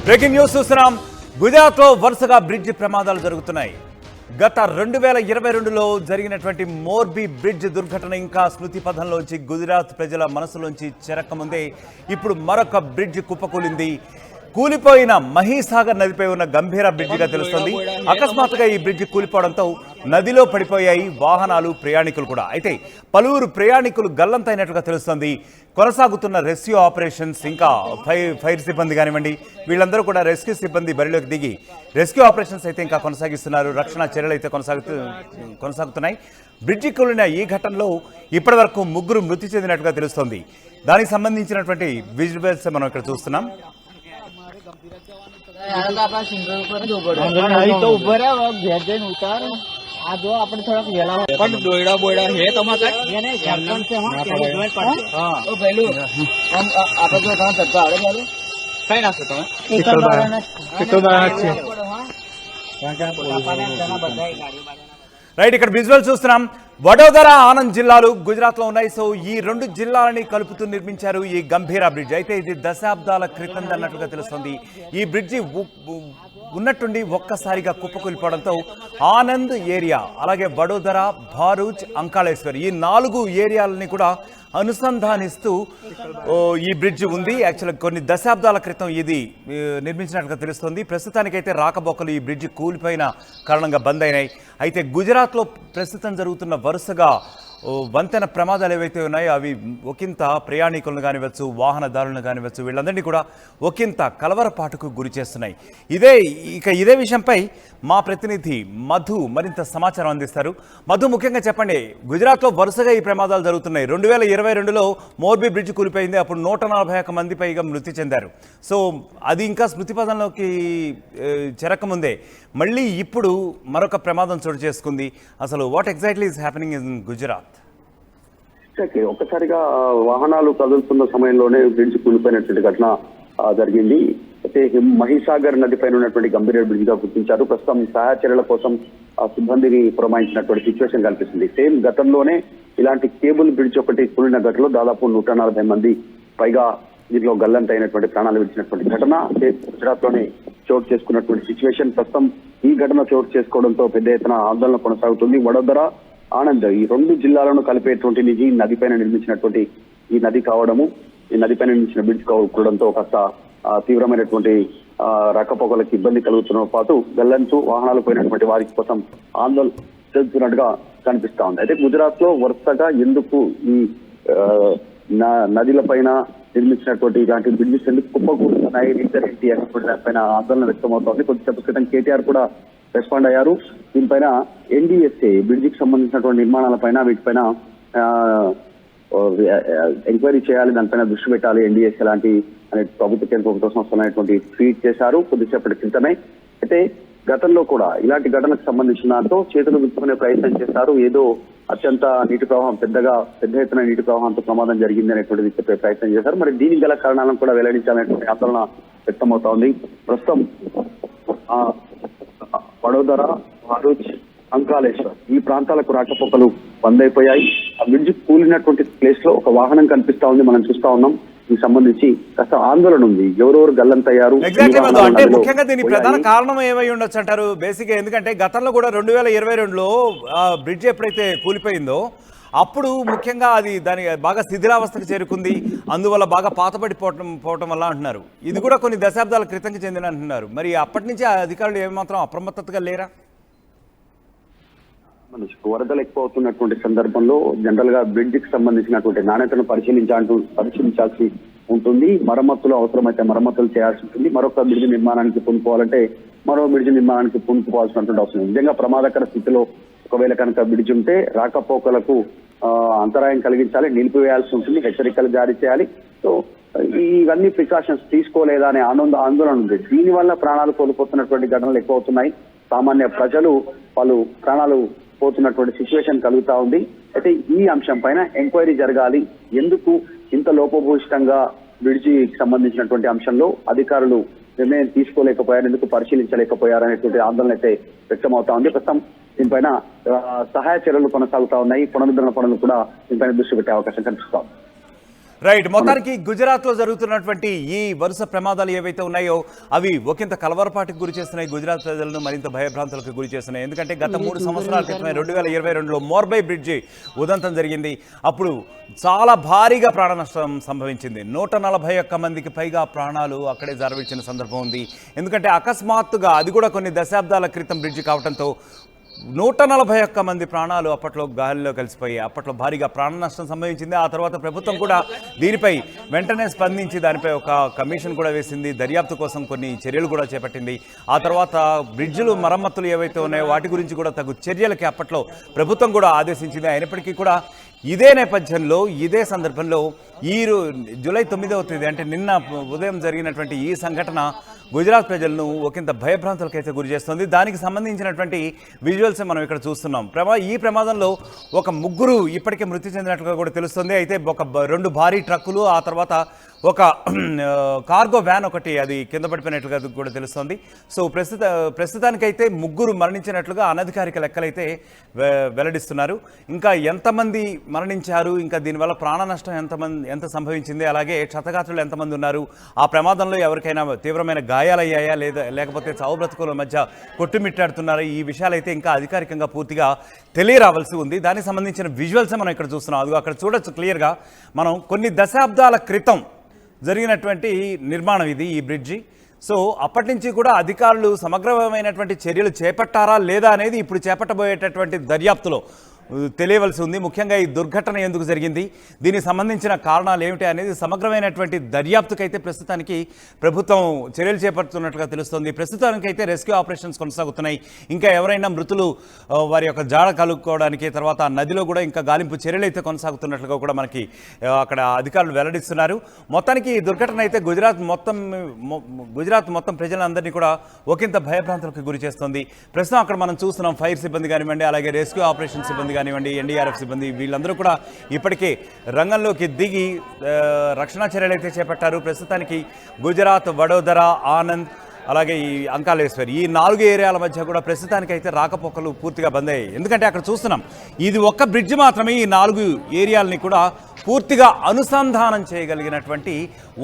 Breaking news చూస్తున్నాం. గుజరాత్లో వరుసగా బ్రిడ్జ్ ప్రమాదాలు జరుగుతున్నాయి. గత 2022లో జరిగినటువంటి మోర్బీ బ్రిడ్జ్ దుర్ఘటన ఇంకా స్మృతి పథంలోంచి గుజరాత్ ప్రజల మనసులోంచి చెరక్కముందే ఇప్పుడు మరొక బ్రిడ్జ్ కుప్పకూలింది. కూలిపోయిన మహీసాగర్ నదిపై ఉన్న గంభీర బ్రిడ్జిగా తెలుస్తోంది. అకస్మాత్తుగా ఈ బ్రిడ్జ్ కూలిపోవడంతో నదిలో పడిపోయాయి వాహనాలు, ప్రయాణికులు కూడా. అయితే పలువురు ప్రయాణికులు గల్లంతైనట్టుగా తెలుస్తోంది. కొనసాగుతున్న రెస్క్యూ ఆపరేషన్స్, ఇంకా ఫైర్ సిబ్బంది కానివ్వండి, వీళ్ళందరూ కూడా రెస్క్యూ సిబ్బంది బరిలోకి దిగి రెస్క్యూ ఆపరేషన్స్ అయితే ఇంకా కొనసాగిస్తున్నారు. రక్షణ చర్యలు అయితే కొనసాగుతున్నాయి. బ్రిడ్జి కూలిన ఈ ఘటనలో ఇప్పటి వరకు 3 మృతి చెందినట్టుగా తెలుస్తోంది. దానికి సంబంధించినటువంటి విజువల్స్ మనం ఇక్కడ చూస్తున్నాం. दोयडा बोयडा हे तमाका काय नसतं రైట్, ఇక్కడ విజువల్ చూస్తున్నాం. వడోదర, ఆనంద్ జిల్లాలు గుజరాత్లో ఉన్నాయి. సో ఈ 2 జిల్లాలని కలుపుతూ నిర్మించారు ఈ గంభీర బ్రిడ్జ్. అయితే ఇది దశాబ్దాల క్రితం అన్నట్టుగా తెలుస్తుంది. ఈ బ్రిడ్జి ఉన్నట్టుండి ఒక్కసారిగా కుప్పకూలిపోవడంతో ఆనంద్ ఏరియా, అలాగే వడోదర, భారూచ్, అంకాళేశ్వర్ ఈ 4 ఏరియాలని కూడా అనుసంధానిస్తూ ఈ బ్రిడ్జ్ ఉంది. యాక్చువల్గా కొన్ని దశాబ్దాల క్రితం ఇది నిర్మించినట్టుగా తెలుస్తుంది. ప్రస్తుతానికైతే రాకపోకలు ఈ బ్రిడ్జ్ కూలిపోయిన కారణంగా బంద్ అయినాయి. అయితే గుజరాత్లో ప్రస్తుతం జరుగుతున్న వరుసగా వంతెన ప్రమాదాలు ఏవైతే ఉన్నాయో అవి ఒకంత ప్రయాణికులను కానివచ్చు, వాహనదారులను కానివచ్చు, వీళ్ళందరినీ కూడా ఒకంత కలవరపాటుకు గురి చేస్తున్నాయి. ఇదే విషయంపై మా ప్రతినిధి మధు మరింత సమాచారం అందిస్తారు. మధు, ముఖ్యంగా చెప్పండి, గుజరాత్లో వరుసగా ఈ ప్రమాదాలు జరుగుతున్నాయి. 2022లో మోర్బీ బ్రిడ్జ్ కూలిపోయింది. అప్పుడు 141 మంది పైగా మృతి చెందారు. సో అది ఇంకా స్మృతి పథంలోకి చేరకముందే మళ్ళీ ఇప్పుడు మరొక ప్రమాదం చోటు చేసుకుంది. అసలు what exactly is happening in Gujarat? ఒక్కసారిగా వాహనాలు కదులుతున్న సమయంలోనే బ్రిడ్జ్ కూలిపోయినటువంటి ఘటన జరిగింది. అయితే మహీసాగర్ నదిపైన ఉన్నటువంటి గంభీర బ్రిడ్జ్ గా గుర్తించారు. ప్రస్తుతం సహాయ చర్యల కోసం సిబ్బందిని పురమాయించినటువంటి సిచ్యువేషన్ కనిపిస్తుంది. సేమ్ గతంలోనే ఇలాంటి కేబుల్ బ్రిడ్జ్ ఒకటి కూలిన ఘటనలో దాదాపు 140 మంది పైగా దీంట్లో గల్లంతైనటువంటి ప్రాణాలు విడిచినటువంటి ఘటన గుజరాత్ లోనే చోటు చేసుకున్నటువంటి సిచ్యువేషన్. ప్రస్తుతం ఈ ఘటన చోటు చేసుకోవడంతో పెద్ద ఎత్తున ఆందోళన కొనసాగుతుంది. వడోదర, ఆనంద్ ఈ 2 జిల్లాలను కలిపేటువంటి నిజి నదిపైన నిర్మించినటువంటి ఈ నది కావడము, ఈ నదిపైన నిర్మించిన బ్రిడ్జ్ కూడడంతో కాస్త తీవ్రమైనటువంటి రాకపోకలకు ఇబ్బంది కలుగుతున్న పాటు గల్లంతు వాహనాలు పోయినటువంటి వారి కోసం ఆందోళన చెందుతున్నట్టుగా కనిపిస్తా ఉంది. అయితే గుజరాత్ లో వరుసగా ఎందుకు ఈ నదిల పైన నిర్మించినటువంటి ఇలాంటి బ్రిడ్జెస్ ఎందుకు కుప్పకూడుతున్నాయి, రీజన్ ఏంటి అనేటువంటి దానిపైన ఆందోళన వ్యక్తమవుతోంది. కొద్దిసేపు క్రితం కేటీఆర్ కూడా రెస్పాండ్ అయ్యారు. దీనిపైన ఎన్డీఎస్ఏ బ్రిడ్జికి సంబంధించినటువంటి నిర్మాణాలపైన వీటిపైన ఎంక్వైరీ చేయాలి, దానిపైన దృష్టి పెట్టాలి ఎన్డీఎస్ఏ లాంటి అనే ప్రభుత్వ కేంద్ర ప్రభుత్వ సంస్థలైనటువంటి ట్వీట్ చేశారు కొద్దిసేపటి క్రితమే. అయితే గతంలో కూడా ఇలాంటి ఘటనకు సంబంధించిన దాంతో చేతులు విప్పుకునే ప్రయత్నం చేశారు. ఏదో అత్యంత నీటి ప్రవాహం పెద్ద ఎత్తున నీటి ప్రవాహంతో ప్రమాదం జరిగింది అనేటువంటిది చెప్పే ప్రయత్నం చేశారు. మరి దీనికి గల కారణాలను కూడా వెల్లడించాలనేటువంటి ఆందోళన వ్యక్తమవుతోంది. ప్రస్తుతం వడోదర, భారూచ్, అంకాళేశ్వర్ ఈ ప్రాంతాలకు రాకపోకలు బంద్ అయిపోయాయి. ఆ బ్రిడ్జ్ కూలినటువంటి ప్లేస్ లో ఒక వాహనం కనిపిస్తా ఉంది, మనం చూస్తా ఉన్నాం. దీనికి సంబంధించి కాస్త ఆందోళన ఉంది. ఎవరెవరు గల్లంతయ్యారు, అంటే ముఖ్యంగా దీని ప్రధాన కారణం ఏమై ఉండొచ్చు అంటారు? బేసిక్ గా ఎందుకంటే గతంలో కూడా 2022లో బ్రిడ్జ్ ఎప్పుడైతే కూలిపోయిందో అప్పుడు ముఖ్యంగా అది దాని బాగా శిథిలావస్థకు చేరుకుంది, అందువల్ల బాగా పోవటం వల్ల అంటున్నారు. ఇది కూడా కొన్ని దశాబ్దాల క్రితంకి చెందిన అంటున్నారు. మరి అప్పటి నుంచి ఆ అధికారులు ఏమాత్రం అప్రమత్తతగా లేరా? వరదలు ఎక్కువ అవుతున్నటువంటి సందర్భంలో జనరల్ గా బ్రిడ్జ్ కి సంబంధించినటువంటి నాణ్యతను పరిశీలించాల్సి ఉంటుంది. మరమ్మతులు అవసరమైతే మరమ్మతులు చేయాల్సి ఉంటుంది. మరొక బ్రిడ్జ్ నిర్మాణానికి పూనుకోవాలంటే మరో బ్రిడ్జ్ నిర్మాణానికి పూనుకోవాల్సినటువంటి అవసరం. నిజంగా ప్రమాదకర స్థితిలో ఒకవేళ కనుక బ్రిడ్జ్ ఉంటే రాకపోకలకు అంతరాయం కలిగించాలి, నిలిపివేయాల్సి ఉంటుంది, హెచ్చరికలు జారీ చేయాలి. సో ఇవన్నీ ప్రికాషన్స్ తీసుకోలేదా అనే ఆందోళన ఉంది. దీనివల్ల ప్రాణాలు కోల్పోతున్నటువంటి ఘటనలు ఎక్కువ అవుతున్నాయి. సామాన్య ప్రజలు వాళ్ళు ప్రాణాలు పోతున్నటువంటి సిచ్యువేషన్ కలుగుతా ఉంది. అయితే ఈ అంశం పైన ఎంక్వైరీ జరగాలి. ఎందుకు ఇంత లోపభూయిష్టంగా బ్రిడ్జికి సంబంధించినటువంటి అంశంలో అధికారులు నిర్ణయం తీసుకోలేకపోయారు, ఎందుకు పరిశీలించలేకపోయారు అనేటువంటి ఆందోళన అయితే వ్యక్తమవుతా ఉంది. ప్రస్తుతం దీనిపైన సహాయ చర్యలు కొనసాగుతా ఉన్నాయి. పునరుద్ధరణ పనులు కూడా దీనిపైన దృష్టి పెట్టే అవకాశం కనిపిస్తా ఉంది. రైట్, మొత్తానికి గుజరాత్ లో జరుగుతున్నటువంటి ఈ వరుస ప్రమాదాలు ఏవైతే ఉన్నాయో అవి ఒకంత కలవరపాటుకు గురి చేస్తున్నాయి. గుజరాత్ ప్రజలను మరింత భయభ్రాంతులకు గురి చేస్తున్నాయి. ఎందుకంటే గత 3 సంవత్సరాల క్రితమే 2022లో మోర్బై బ్రిడ్జి ఉదంతం జరిగింది. అప్పుడు చాలా భారీగా ప్రాణ నష్టం సంభవించింది. 141 మందికి పైగా ప్రాణాలు అక్కడే జారవిడిచిన సందర్భం ఉంది. ఎందుకంటే అకస్మాత్తుగా అది కూడా కొన్ని దశాబ్దాల క్రితం బ్రిడ్జి కావడంతో 141 మంది ప్రాణాలు అప్పట్లో గాలిలో కలిసిపోయి అప్పట్లో భారీగా ప్రాణ నష్టం సంభవించింది. ఆ తర్వాత ప్రభుత్వం కూడా దీనిపై వెంటనే స్పందించి దానిపై ఒక కమిషన్ కూడా వేసింది. దర్యాప్తు కోసం కొన్ని చర్యలు కూడా చేపట్టింది. ఆ తర్వాత బ్రిడ్జిలు మరమ్మతులు ఏవైతే ఉన్నాయో వాటి గురించి కూడా తగు చర్యలకి అప్పట్లో ప్రభుత్వం కూడా ఆదేశించింది. అయినప్పటికీ కూడా ఇదే నేపథ్యంలో ఇదే సందర్భంలో జూలై 9వ తేదీ అంటే నిన్న ఉదయం జరిగినటువంటి ఈ సంఘటన గుజరాత్ ప్రజలను ఒకంత భయభ్రాంతులకైతే గురి చేస్తుంది. దానికి సంబంధించినటువంటి విజువల్స్ మనం ఇక్కడ చూస్తున్నాం. ఈ ప్రమాదంలో ఒక 3 ఇప్పటికే మృతి చెందినట్లుగా కూడా తెలుస్తుంది. అయితే ఒక 2 భారీ ట్రక్కులు, ఆ తర్వాత ఒక కార్గో వ్యాన్ ఒకటి అది కింద పడిపోయినట్లుగా కూడా తెలుస్తుంది. సో ప్రస్తుతానికైతే 3 మరణించినట్లుగా అనధికారిక లెక్కలైతే వెల్లడిస్తున్నారు. ఇంకా ఎంతమంది మరణించారు, ఇంకా దీనివల్ల ప్రాణ నష్టం ఎంత సంభవించింది, అలాగే క్షతగాత్రులు ఎంతమంది ఉన్నారు, ఆ ప్రమాదంలో ఎవరికైనా తీవ్రమైన గాయాలయ్యాయా లేకపోతే చావు బ్రతుకుల మధ్య కొట్టుమిట్టాడుతున్నారా, ఈ విషయాలైతే ఇంకా అధికారికంగా పూర్తిగా తెలియరావాల్సి ఉంది. దానికి సంబంధించిన విజువల్స్ మనం ఇక్కడ చూస్తున్నాం. అది అక్కడ చూడొచ్చు క్లియర్గా. మనం కొన్ని దశాబ్దాల క్రితం జరిగినటువంటి నిర్మాణం ఇది, ఈ బ్రిడ్జి. సో అప్పటి నుంచి కూడా అధికారులు సమగ్రమైనటువంటి చర్యలు చేపట్టారా లేదా అనేది ఇప్పుడు చేపట్టబోయేటటువంటి దర్యాప్తులో తెలియవలసి ఉంది. ముఖ్యంగా ఈ దుర్ఘటన ఎందుకు జరిగింది, దీనికి సంబంధించిన కారణాలు ఏమిటి అనేది సమగ్రమైనటువంటి దర్యాప్తుకైతే ప్రస్తుతానికి ప్రభుత్వం చర్యలు చేపడుతున్నట్లుగా తెలుస్తుంది. ప్రస్తుతానికైతే రెస్క్యూ ఆపరేషన్స్ కొనసాగుతున్నాయి. ఇంకా ఎవరైనా మృతులు వారి యొక్క జాడ కలుపుకోవడానికి, తర్వాత నదిలో కూడా ఇంకా గాలింపు చర్యలు అయితే కొనసాగుతున్నట్లుగా కూడా మనకి అక్కడ అధికారులు వెల్లడిస్తున్నారు. మొత్తానికి ఈ దుర్ఘటన అయితే గుజరాత్ మొత్తం ప్రజలందరినీ కూడా ఒకంత భయభ్రాంతులకు గురి చేస్తుంది. ప్రస్తుతం అక్కడ మనం చూస్తున్నాం ఫైర్ సిబ్బంది కానివ్వండి, అలాగే రెస్క్యూ ఆపరేషన్ సిబ్బంది కానివ్వండి, ఎన్డీఆర్ఎఫ్ సిబ్బంది వీళ్ళందరూ కూడా ఇప్పటికే రంగంలోకి దిగి రక్షణ చర్యలు అయితే చేపట్టారు. ప్రస్తుతానికి గుజరాత్, వడోదరా, ఆనంద్, అలాగే ఈ అంకాలేశ్వర్ ఈ 4 ఏరియాల మధ్య కూడా ప్రస్తుతానికైతే రాకపోకలు పూర్తిగా బంద్ అయ్యాయి. ఎందుకంటే అక్కడ చూస్తున్నాం ఇది ఒక్క బ్రిడ్జ్ మాత్రమే ఈ 4 ఏరియాలని కూడా పూర్తిగా అనుసంధానం చేయగలిగినటువంటి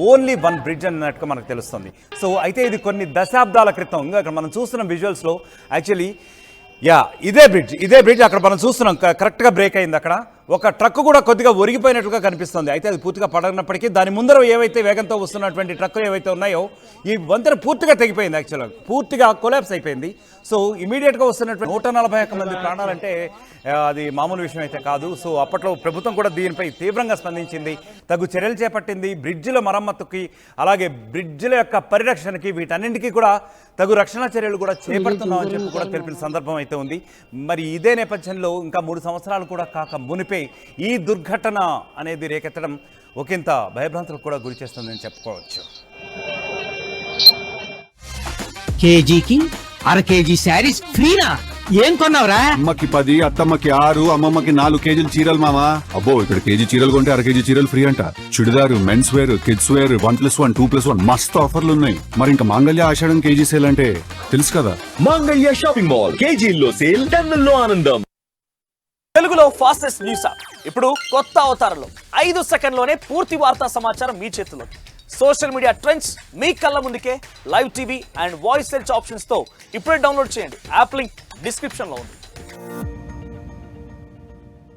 ఓన్లీ 1 బ్రిడ్జ్ అన్నట్టుగా మనకు తెలుస్తుంది. సో అయితే ఇది కొన్ని దశాబ్దాల క్రితం, ఇంకా అక్కడ మనం చూస్తున్న విజువల్స్లో యాక్చువల్లీ ఇదే బ్రిడ్జ్ అక్కడ మనం చూస్తున్నాం. కరెక్ట్గా బ్రేక్ అయింది. అక్కడ ఒక ట్రక్ కూడా కొద్దిగా ఒరిగిపోయినట్టుగా కనిపిస్తుంది. అయితే అది పూర్తిగా పడనప్పటికీ దాని ముందర ఏవైతే వేగంతో వస్తున్నటువంటి ట్రక్కులు ఏవైతే ఉన్నాయో ఈ వంతెన పూర్తిగా తెగిపోయింది. యాక్చువల్గా పూర్తిగా కొలాప్స్ అయిపోయింది. సో ఇమీడియట్గా వస్తున్నటువంటి 141 మంది ప్రాణాలంటే అది మామూలు విషయం అయితే కాదు. సో అప్పట్లో ప్రభుత్వం కూడా దీనిపై తీవ్రంగా స్పందించింది, తగు చర్యలు చేపట్టింది. బ్రిడ్జిల మరమ్మతుకి, అలాగే బ్రిడ్జిల యొక్క పరిరక్షణకి, వీటన్నింటికీ కూడా తగు రక్షణ చర్యలు కూడా చేపడుతున్నామని చెప్పి కూడా తెలిపిన సందర్భం అయితే ఉంది. మరి ఇదే నేపథ్యంలో ఇంకా 3 సంవత్సరాలు కూడా కాక మునిపే ఈ దుర్ఘటన అనేది రేకెత్తడం ఒకంత భయభ్రాంతులకు కూడా గురి చేస్తుందని చెప్పుకోవచ్చు. కేజీకి అర కేజీ శారీస్ ఫ్రీనా? ఏం కొన్నావురా? అమ్మకి 10, అత్తమ్మకి 6, అమ్మమ్మకి 4 కేజీలు చీరలు మామా. అబ్బో, ఇక్కడ కేజీ చీరలు కొంటే అర కేజీ చీరలు ఫ్రీ అంట. Churidar, men's wear, kids wear 1+1, 2+1 మస్తు ఆఫర్లు ఉన్నాయి. మరి ఇంకా మాంగళ్య ఆషాఢం కేజీ సేల్ అంటే తెలుసు కదా. మాంగళ్య షాపింగ్ మాల్ కేజీల్లో సేల్, టన్నుల్లో ఆనందం. తెలుగులో ఫాస్టెస్ట్ న్యూస్ యాప్ ఇప్పుడు కొత్త అవతారంలో 5 సెకండ్లోనే పూర్తి వార్తా సమాచారం మీ చేతిలో. సోషల్ మీడియా ట్రెండ్స్ మీ కళ్ళ ముందుకే live TV and voice search options తో ఇప్పుడే డౌన్లోడ్ చేయండి. యాప్ లింక్ డిస్క్రిప్షన్ లో ఉంది.